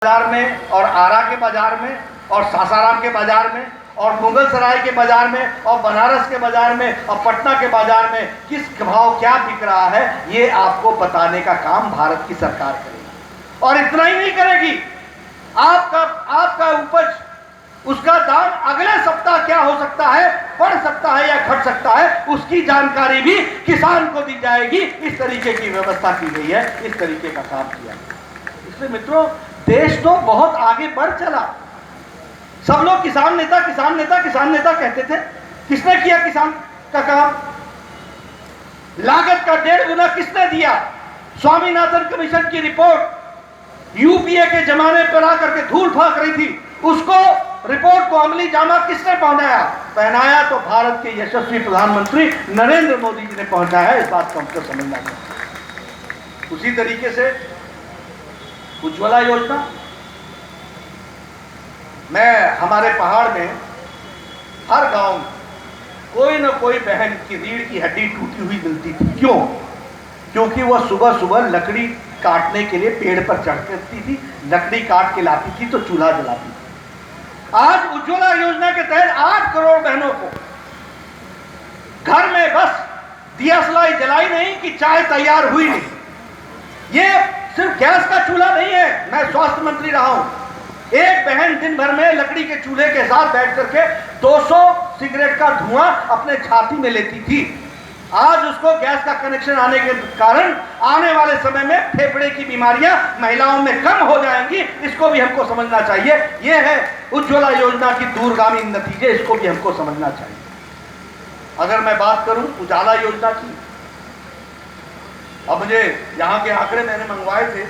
बाजार में और आरा के बाजार में और सासाराम के बाजार में और मुगल सराय के बाजार में और बनारस के बाजार में और पटना के बाजार में किस भाव क्या बिक रहा है, ये आपको बताने का काम भारत की सरकार करेगी। और इतना ही नहीं करेगी, आपका उपज उसका दाम अगले सप्ताह क्या हो सकता है, बढ़ सकता है या घट सकता है, उसकी जानकारी भी किसान को दी जाएगी। इस तरीके की व्यवस्था की गई है, इस तरीके का काम किया गया। इसलिए मित्रों, देश तो बहुत आगे बढ़ चला। सब लोग किसान नेता किसान नेता किसान नेता कहते थे। किसने किया किसान का काम? लागत का 1.5 गुना किसने दिया? स्वामीनाथन कमीशन की रिपोर्ट यूपीए के जमाने पर आकर के धूल फेंक रही थी, उसको रिपोर्ट को अमली जामा किसने पहनाया? तो भारत के यशस्वी प्रधानमंत्री नरेंद्र मोदी जी ने पहुंचाया। इस बात को हमको समझना चाहिए। उसी तरीके से उज्ज्वला योजना, मैं हमारे पहाड़ में हर गांव में कोई ना कोई बहन की रीढ़ की हड्डी टूटी हुई मिलती थी। क्यों? क्योंकि वह सुबह सुबह लकड़ी काटने के लिए पेड़ पर चढ़ करती थी, लकड़ी काट के लाती थी तो चूल्हा जलाती थी। आज उज्ज्वला योजना के तहत 8 करोड़ बहनों को घर में बस दिया सलाई जलाई नहीं कि चाय तैयार हुई नहीं। ये सिर्फ गैस का चूल्हा नहीं है। मैं स्वास्थ्य मंत्री रहा हूं। एक बहन दिन भर में लकड़ी के चूल्हे के साथ बैठ करके 200 सिगरेट का धुआं अपने छाती में लेती थी। आज उसको गैस का कनेक्शन आने के कारण आने वाले समय में फेफड़े की बीमारियां महिलाओं में कम हो जाएंगी। इसको भी हमको समझना चाहिए। यह है उज्ज्वला योजना की दूरगामी नतीजे, इसको भी हमको समझना चाहिए। अगर मैं बात करूं उजाला योजना की, अब मुझे यहाँ के आंकड़े मैंने मंगवाए थे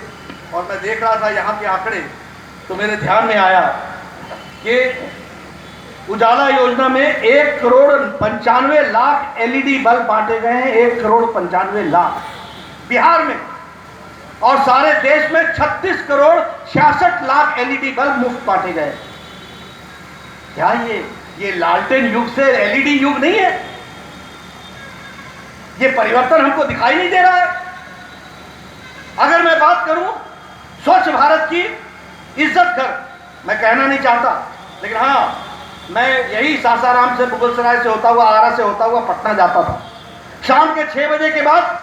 और मैं देख रहा था यहाँ के आंकड़े, तो मेरे ध्यान में आया कि उजाला योजना में 1,95,00,000 एलईडी बल्ब बांटे गए हैं। 1,95,00,000 बिहार में, और सारे देश में 36,66,00,000 एलईडी बल्ब मुफ्त बांटे गए। क्या ये लालटेन युग से एलईडी युग नहीं है? ये परिवर्तन हमको दिखाई नहीं दे रहा है? अगर मैं बात करूं स्वच्छ भारत की, इज्जत घर, मैं कहना नहीं चाहता, लेकिन हाँ, मैं यही सासाराम से, मुगलसराय से होता हुआ, आरा से होता हुआ पटना जाता था। शाम के 6 बजे के बाद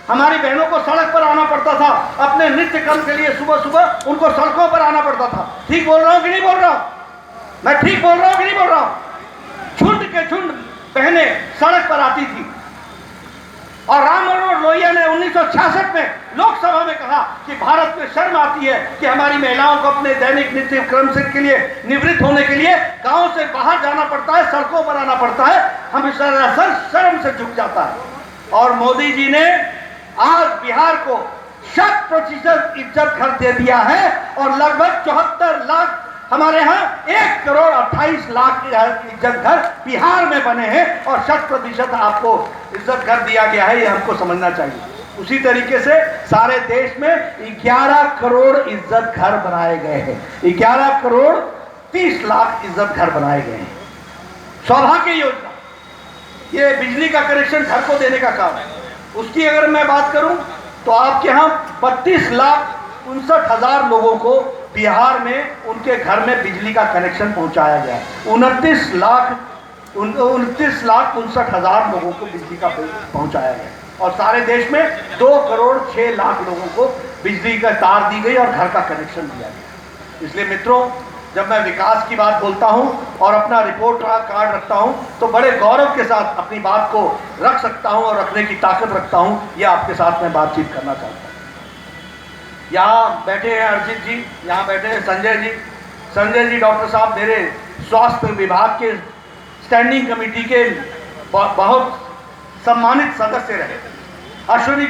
हमारी बहनों को सड़क पर आना पड़ता था। अपने नित्य कर्म के लिए सुबह सुबह उनको सड़कों पर आना पड़ता था। ठीक बोल रहा हूं कि नहीं बोल रहा हूं? मैं ठीक बोल रहा हूं कि नहीं बोल रहा हूं? झुंड के झुंड बहनें सड़क पर आती थी। और राम मनोहर लोहिया ने 1966 में लोकसभा में कहा कि भारत में शर्म आती है कि हमारी महिलाओं को अपने दैनिक नित्य क्रम से के लिए निवृत्त होने के लिए गांव से बाहर जाना पड़ता है, सड़कों पर आना पड़ता है। हम सरासर शर्म से झुक जाता है। और मोदी जी ने आज बिहार को 100% इज्जत घर दे दिया है और लगभग 74 लाख, हमारे यहाँ 1,28,00,000 इज्जत घर बिहार में बने हैं और 100% आपको इज्जत घर दिया गया है। ये हमको समझना चाहिए। उसी तरीके से सारे देश में 11 करोड़ इज्जत घर बनाए गए हैं। 11 करोड़ 30 लाख इज्जत घर बनाए गए हैं। सौभाग्य योजना, ये बिजली का कनेक्शन घर को देने का काम है। उसकी अगर मैं बात करूं तो आपके यहाँ 32,59,000 लोगों को बिहार में उनके घर में बिजली का कनेक्शन पहुंचाया गया है। 29,59,000 लोगों को बिजली का बिल पहुंचाया गया। और सारे देश में 2,06,00,000 लोगों को बिजली का तार दी गई और घर का कनेक्शन दिया गया। इसलिए मित्रों, जब मैं विकास की बात बोलता हूं और अपना रिपोर्ट कार्ड रखता हूं तो बड़े गौरव के साथ अपनी बात को रख सकता हूं और रखने की ताकत रखता हूं। यह आपके साथ मैं बातचीत करना चाहता हूं। यहाँ बैठे हैं अर्जित जी, यहाँ बैठे हैं संजय जी डॉक्टर साहब मेरे स्वास्थ्य विभाग के स्टैंडिंग कमेटी के बहुत सम्मानित सदस्य रहे। अश्विनी